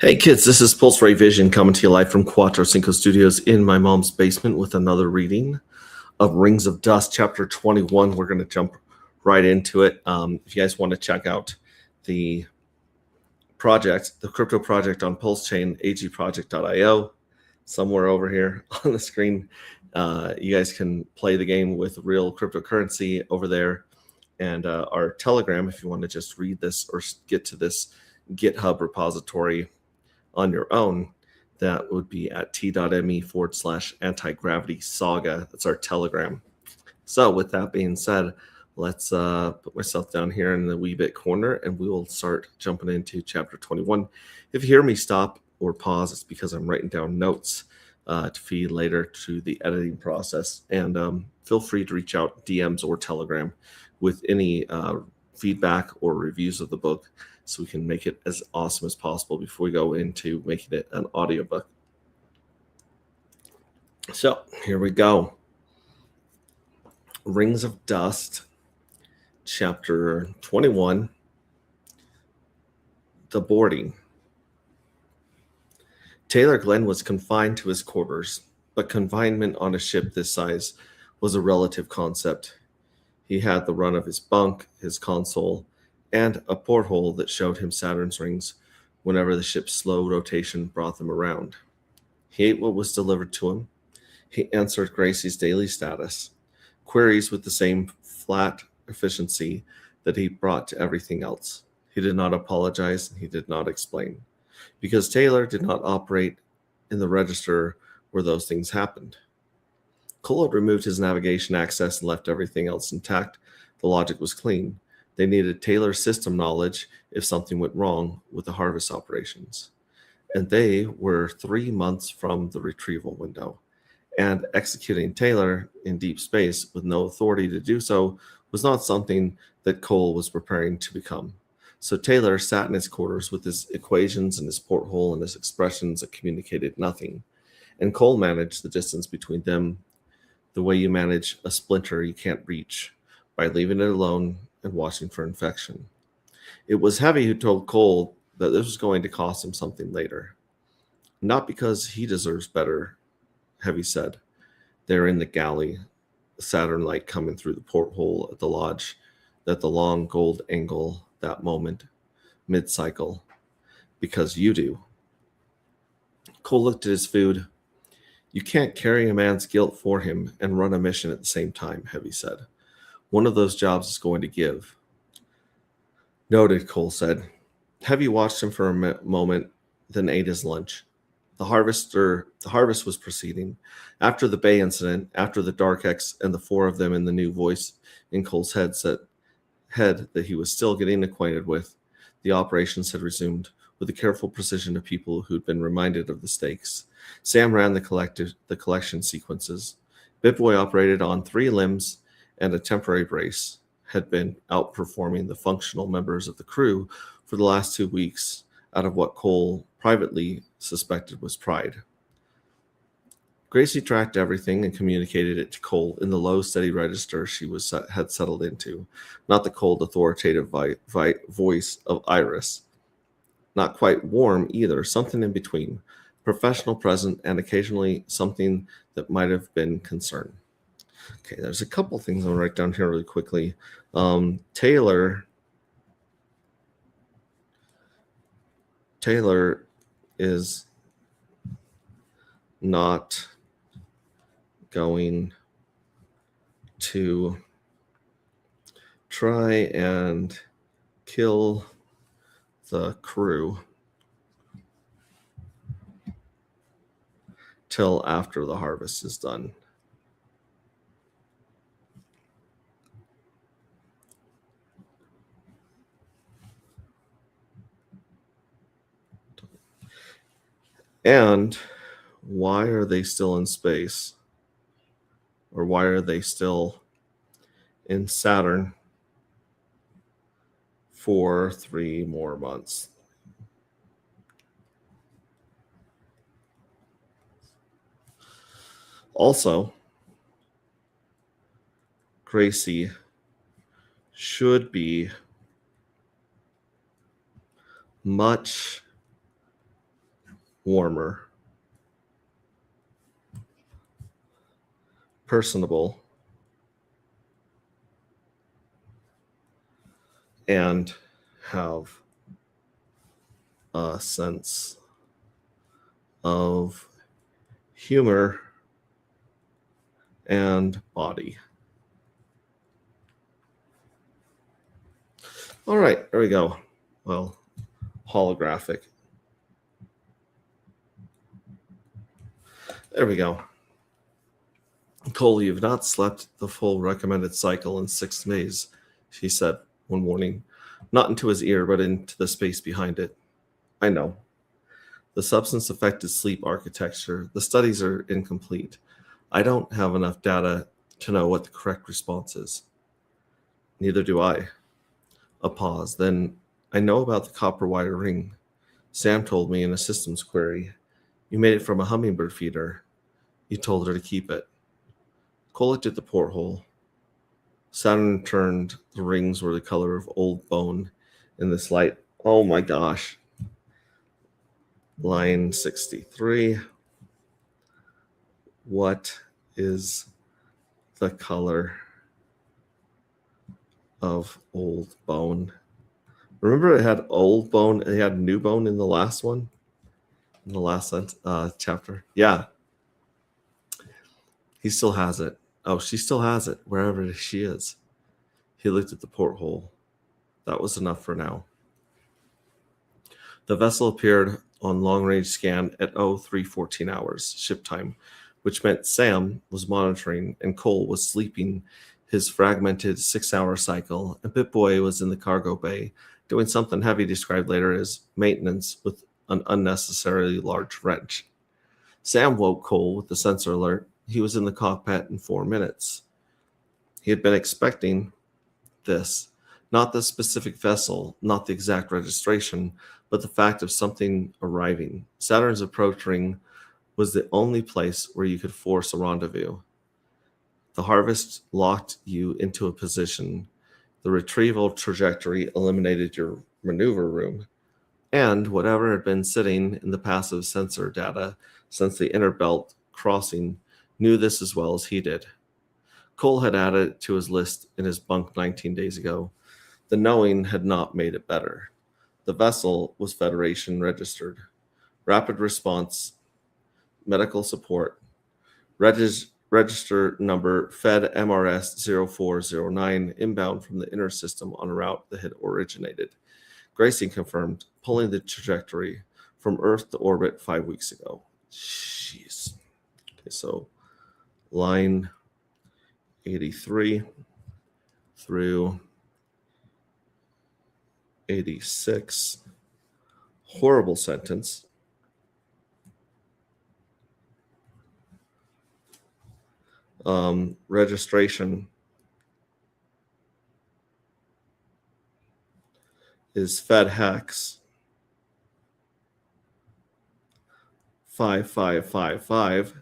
Hey kids, this is Pulse Ray Vision coming to you live from Cuatro Cinco Studios in my mom's basement with another reading of Rings of Dust, chapter 21. We're going to jump right into it. If you guys want to check out the project, the crypto project on Pulse Chain, agproject.io, somewhere over here on the screen, you guys can play the game with real cryptocurrency over there. And our Telegram, if you want to just read this or get to this GitHub repository on your own, that would be at t.me/anti-gravity saga. That's our Telegram. So with that being said, let's put myself down here in the wee bit corner and we will start jumping into chapter 21. If you hear me stop or pause, it's because I'm writing down notes to feed later to the editing process. And feel free to reach out DMs or Telegram with any feedback or reviews of the book, so we can make it as awesome as possible before we go into making it an audiobook. So here we go. Rings of Dust, chapter 21, The Boarding. Taylor Glenn was confined to his quarters, but confinement on a ship this size was a relative concept. He had the run of his bunk, his console, and a porthole that showed him Saturn's rings whenever the ship's slow rotation brought them around. He ate what was delivered to him. He answered Gracie's daily status, queries with the same flat efficiency that he brought to everything else. He did not apologize, and he did not explain, because Taylor did not operate in the register where those things happened. Cole had removed his navigation access and left everything else intact. The logic was clean. They needed Taylor's system knowledge if something went wrong with the harvest operations. And they were 3 months from the retrieval window. And executing Taylor in deep space with no authority to do so was not something that Cole was preparing to become. So Taylor sat in his quarters with his equations and his porthole and his expressions that communicated nothing. And Cole managed the distance between them the way you manage a splinter you can't reach, by leaving it alone and watching for infection. It was Heavy who told Cole that this was going to cost him something later. Not because he deserves better, Heavy said. They're in the galley, the Saturn light coming through the porthole at the lodge, that the long gold angle that moment, mid-cycle, because you do. Cole looked at his food. You can't carry a man's guilt for him and run a mission at the same time, Heavy said. One of those jobs is going to give. Noted, Cole said. Heavy watched him for a moment, then ate his lunch. The harvest was proceeding. After the Bay incident, after the Dark X and the four of them in the new voice in Cole's head that he was still getting acquainted with, the operations had resumed with the careful precision of people who'd been reminded of the stakes. Sam ran the collection sequences. Bitboy operated on 3 limbs and a temporary brace, had been outperforming the functional members of the crew for the last 2 weeks out of what Cole privately suspected was pride. Gracie tracked everything and communicated it to Cole in the low, steady register she had settled into, not the cold, authoritative voice of Iris. Not quite warm either, something in between, professional, present, and occasionally something that might have been concern. Okay, there's a couple things I'll write down here really quickly. Taylor is not going to try and kill the crew till after the harvest is done. And why are they still in space? Or why are they still in Saturn for 3 more months? Also, Gracie should be much warmer, personable, and have a sense of humor and body. All right, there we go. Well, holographic. There we go. Cole, you've not slept the full recommended cycle in 6 days, she said one morning, not into his ear, but into the space behind it. I know. The substance affected sleep architecture. The studies are incomplete. I don't have enough data to know what the correct response is. Neither do I. A pause. Then, I know about the copper wire ring. Sam told me in a systems query. You made it from a hummingbird feeder. You told her to keep it. Cole looked at the porthole. Saturn turned. The rings were the color of old bone in this light. Oh my gosh. Line 63. What is the color of old bone? Remember it had old bone, it had new bone in the last one? In the last chapter? Yeah. He still has it. Oh, she still has it, wherever she is. He looked at the porthole. That was enough for now. The vessel appeared on long-range scan at 0314 hours, ship time, which meant Sam was monitoring and Cole was sleeping his fragmented 6-hour cycle, and Pip-Boy was in the cargo bay doing something heavy described later as maintenance with an unnecessarily large wrench. Sam woke Cole with the sensor alert. He was in the cockpit in 4 minutes. He had been expecting this, not the specific vessel, not the exact registration, but the fact of something arriving. Saturn's approach ring was the only place where you could force a rendezvous. The harvest locked you into a position. The retrieval trajectory eliminated your maneuver room. And whatever had been sitting in the passive sensor data since the inner belt crossing knew this as well as he did. Cole had added it to his list in his bunk 19 days ago. The knowing had not made it better. The vessel was Federation registered. Rapid response, medical support, register number Fed MRS 0409, inbound from the inner system on a route that had originated. Gracie confirmed, pulling the trajectory from Earth to orbit 5 weeks ago. Jeez. Okay, so line 83 through 86. Horrible sentence. Registration is FedHex 5555.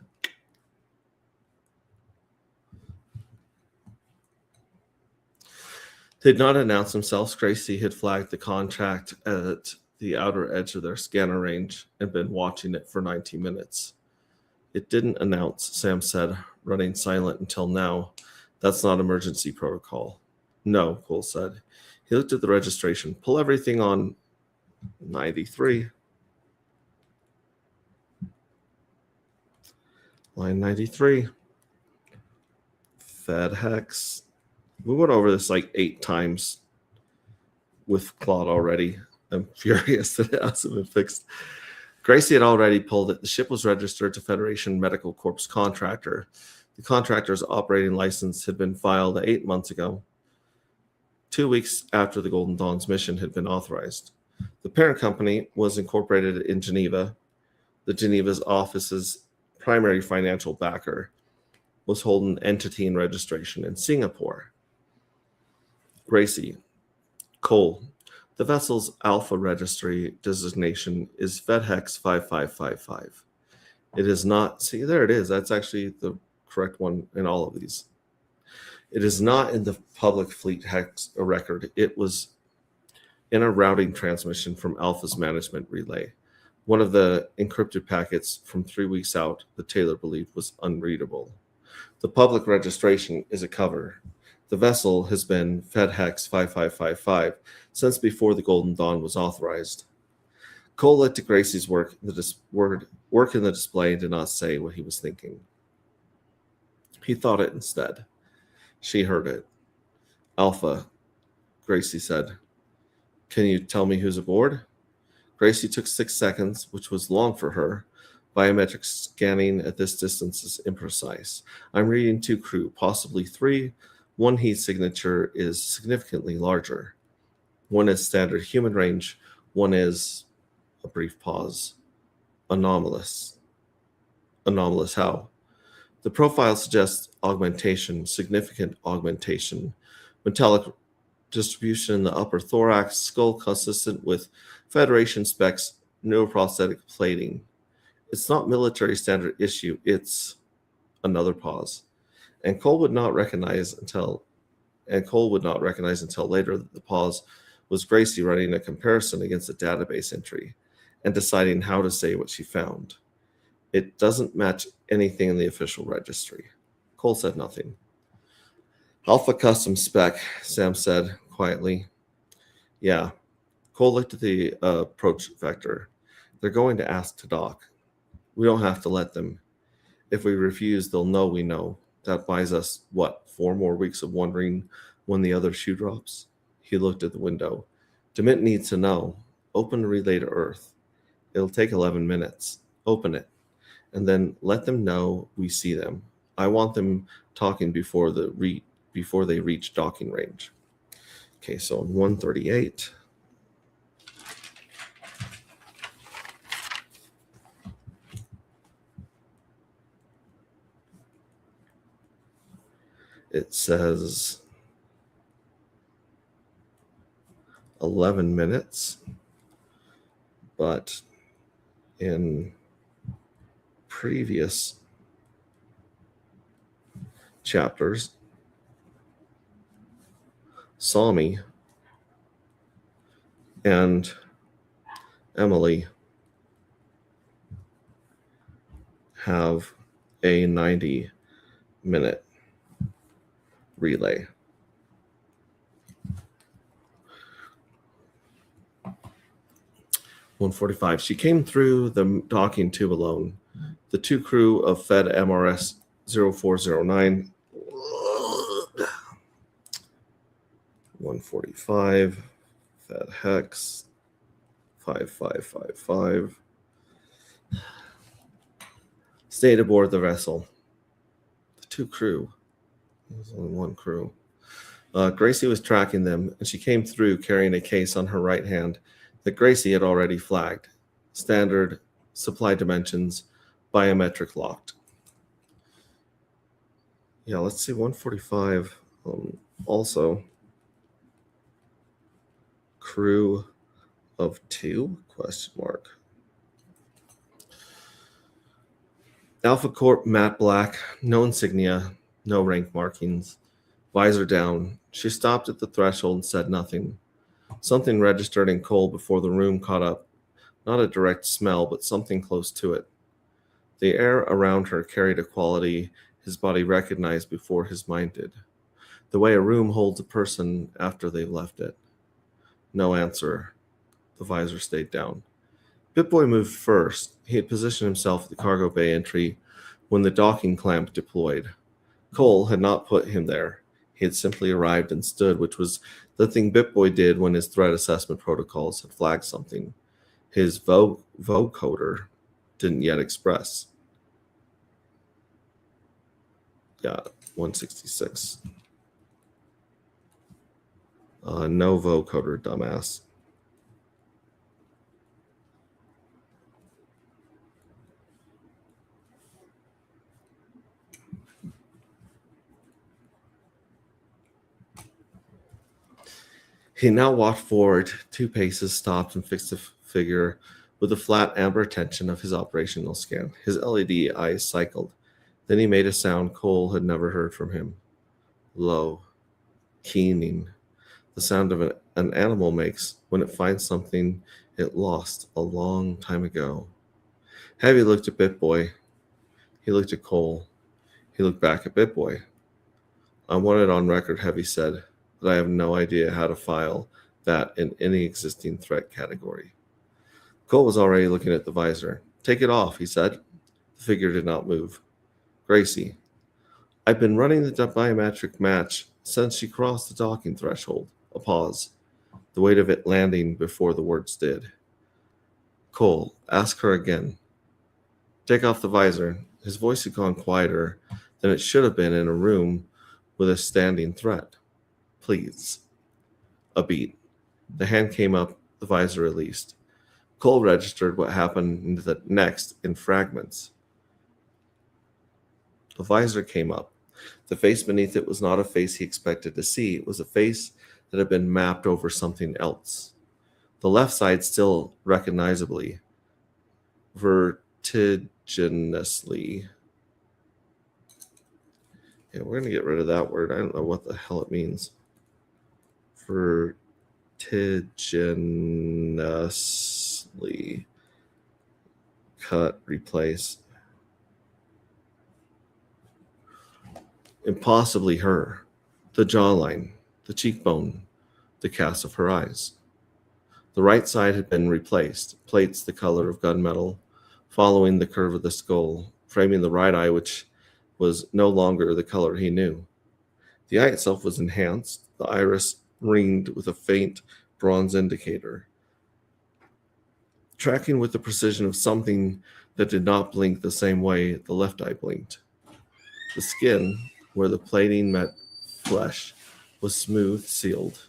They did not announce themselves. Gracie had flagged the contract at the outer edge of their scanner range and been watching it for 90 minutes. It didn't announce, Sam said, running silent until now. That's not emergency protocol. No, Cole said. He looked at the registration. Pull everything on 93. Line 93. FedHex. We went over this like 8 times with Claude already. I'm furious that it hasn't been fixed. Gracie had already pulled it. The ship was registered to Federation Medical Corps contractor. The contractor's operating license had been filed 8 months ago, 2 weeks after the Golden Dawn's mission had been authorized. The parent company was incorporated in Geneva. The Geneva's office's primary financial backer was holding entity and registration in Singapore. Gracie, Cole, the vessel's alpha registry designation is FedHex 5555. It is not, see, there it is. That's actually the correct one in all of these. It is not in the public fleet hex record. It was in a routing transmission from Alpha's management relay. One of the encrypted packets from 3 weeks out, the tailor believed was unreadable. The public registration is a cover. The vessel has been FedHex 5555 since before the Golden Dawn was authorized. Cole looked at Gracie's work in the display and did not say what he was thinking. He thought it instead. She heard it. Alpha, Gracie said. Can you tell me who's aboard? Gracie took 6 seconds, which was long for her. Biometric scanning at this distance is imprecise. I'm reading 2 crew, possibly 3. One heat signature is significantly larger. One is standard human range. One is, a brief pause, anomalous. Anomalous how? The profile suggests augmentation, significant augmentation. Metallic distribution in the upper thorax, skull consistent with Federation specs, neuroprosthetic plating. It's not military standard issue, it's another pause. And Cole would not recognize until later that the pause was Gracie running a comparison against a database entry and deciding how to say what she found. It doesn't match anything in the official registry. Cole said nothing. Alpha custom spec, Sam said quietly. Yeah. Cole looked at the approach vector. They're going to ask to dock. We don't have to let them. If we refuse, they'll know we know. That buys us, 4 more weeks of wondering when the other shoe drops? He looked at the window. DeMint needs to know. Open the relay to Earth. It'll take 11 minutes. Open it. And then let them know we see them. I want them talking before they reach docking range. Okay, so on 138. It says 11 minutes, but in previous chapters, Sami and Emily have a 90-minute relay. (145) She came through the docking tube alone. The 2 crew of Fed MRS 0409. 145. Fed Hex 5555. Stayed aboard the vessel. The 2 crew. There's only 1 crew. Gracie was tracking them, and she came through carrying a case on her right hand that Gracie had already flagged. Standard, supply dimensions, biometric locked. Yeah, let's see, 145. Also, crew of 2? Question mark. Alpha Corp matte black, no insignia, no rank markings, visor down. She stopped at the threshold and said nothing. Something registered in Cole before the room caught up. Not a direct smell, but something close to it. The air around her carried a quality his body recognized before his mind did. The way a room holds a person after they've left it. No answer. The visor stayed down. BitBoy moved first. He had positioned himself at the cargo bay entry when the docking clamp deployed. Cole had not put him there. He had simply arrived and stood, which was the thing BitBoy did when his threat assessment protocols had flagged something his vocoder didn't yet express. Yeah, 166. No vocoder, dumbass. He now walked forward 2 paces, stopped, and fixed the figure with the flat amber attention of his operational scan. His LED eyes cycled. Then he made a sound Cole had never heard from him. Low, keening, the sound of an animal makes when it finds something It lost a long time ago. Heavy looked at BitBoy. He looked at Cole. He looked back at BitBoy. I want it on record, Heavy said, that I have no idea how to file that in any existing threat category. Cole was already looking at the visor. Take it off, he said. The figure did not move. Gracie. I've been running the biometric match since she crossed the docking threshold. A pause. The weight of it landing before the words did. Cole, ask her again. Take off the visor. His voice had gone quieter than it should have been in a room with a standing threat. Please. A beat. The hand came up, the visor released. Cole registered what happened next in fragments. The visor came up. The face beneath it was not a face he expected to see. It was a face that had been mapped over something else. The left side still recognizably, vertiginously. Yeah, we're going to get rid of that word. I don't know what the hell it means. Vertiginously. Cut, replace. Impossibly her. The jawline, the cheekbone, the cast of her eyes. The right side had been replaced, plates the color of gunmetal, following the curve of the skull, framing the right eye, which was no longer the color he knew. The eye itself was enhanced, the iris ringed with a faint bronze indicator, tracking with the precision of something that did not blink the same way the left eye blinked. The skin, where the plating met flesh, was smooth, sealed,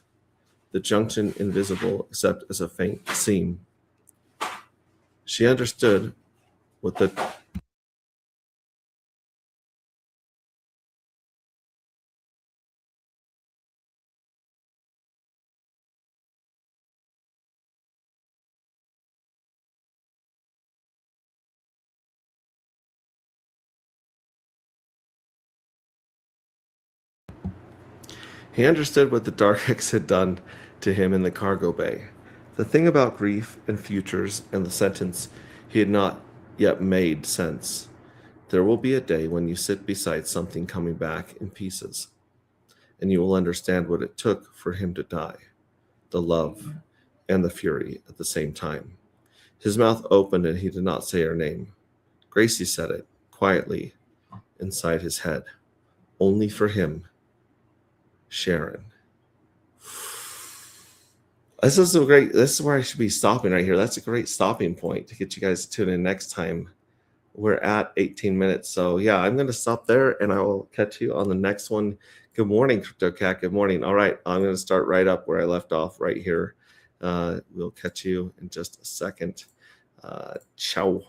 the junction invisible except as a faint seam. She understood what the He understood what the Dark X had done to him in the cargo bay. The thing about grief and futures and the sentence he had not yet made sense. There will be a day when you sit beside something coming back in pieces, and you will understand what it took for him to die. The love and the fury at the same time. His mouth opened and he did not say her name. Gracie said it, quietly, inside his head. Only for him. Sharon. This is where I should be stopping right here. That's a great stopping point to get you guys to tune in next time. We're at 18 minutes. So yeah, I'm going to stop there and I will catch you on the next one. Good morning, CryptoCat. Good morning. All right. I'm going to start right up where I left off right here. We'll catch you in just a second. Ciao.